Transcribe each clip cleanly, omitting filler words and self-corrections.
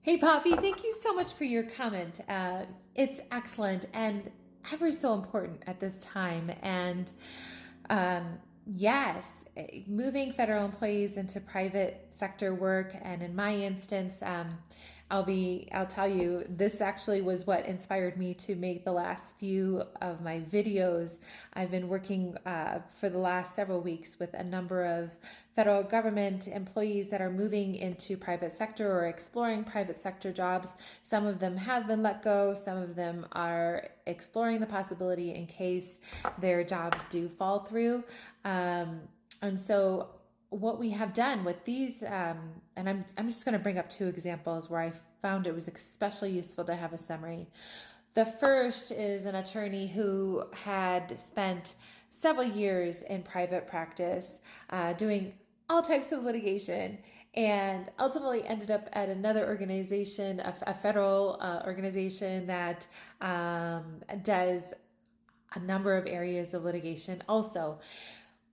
Hey, Poppy, thank you so much for your comment. It's excellent and ever so important at this time. And yes, moving federal employees into private sector work, and in my instance, I'll tell you, this actually was what inspired me to make the last few of my videos. I've been working for the last several weeks with a number of federal government employees that are moving into private sector or exploring private sector jobs. Some of them have been let go, some of them are exploring the possibility in case their jobs do fall through. And so what we have done with these, and I'm just going to bring up two examples where I found it was especially useful to have a summary. The first is an attorney who had spent several years in private practice doing all types of litigation, and ultimately ended up at another organization, a federal organization that does a number of areas of litigation also.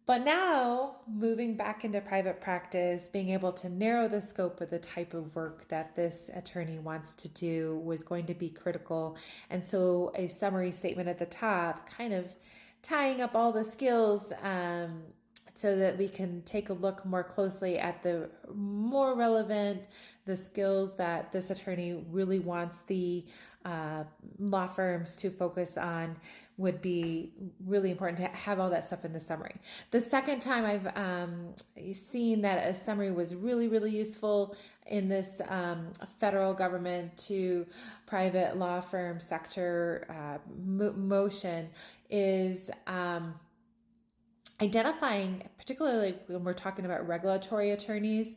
But now, moving back into private practice, being able to narrow the scope of the type of work that this attorney wants to do was going to be critical. And so, a summary statement at the top, kind of tying up all the skills so that we can take a look more closely at the more relevant, the skills that this attorney really wants the law firms to focus on, would be really important to have all that stuff in the summary. The second time I've seen that a summary was really, really useful in this federal government to private law firm sector motion is identifying, particularly when we're talking about regulatory attorneys.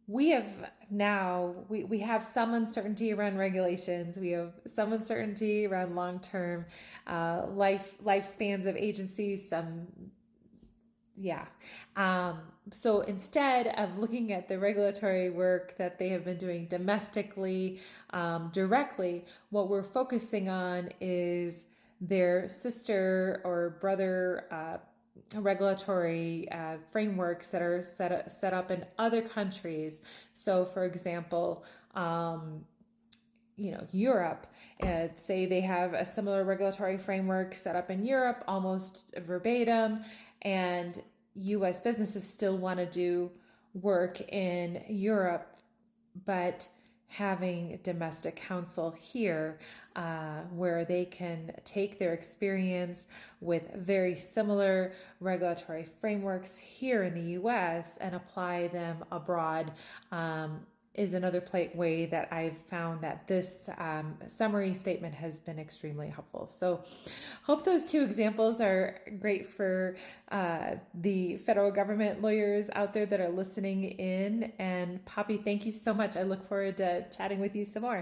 We have now, we have some uncertainty around regulations. We have some uncertainty around long-term lifespans of agencies, so instead of looking at the regulatory work that they have been doing domestically, directly, what we're focusing on is their sister or brother regulatory frameworks that are set up in other countries. So, for example, Europe, say they have a similar regulatory framework set up in Europe, almost verbatim, and US businesses still want to do work in Europe, but having domestic counsel here where they can take their experience with very similar regulatory frameworks here in the US and apply them abroad is another way that I've found that this summary statement has been extremely helpful. So hope those two examples are great for the federal government lawyers out there that are listening in. And Poppy, thank you so much. I look forward to chatting with you some more.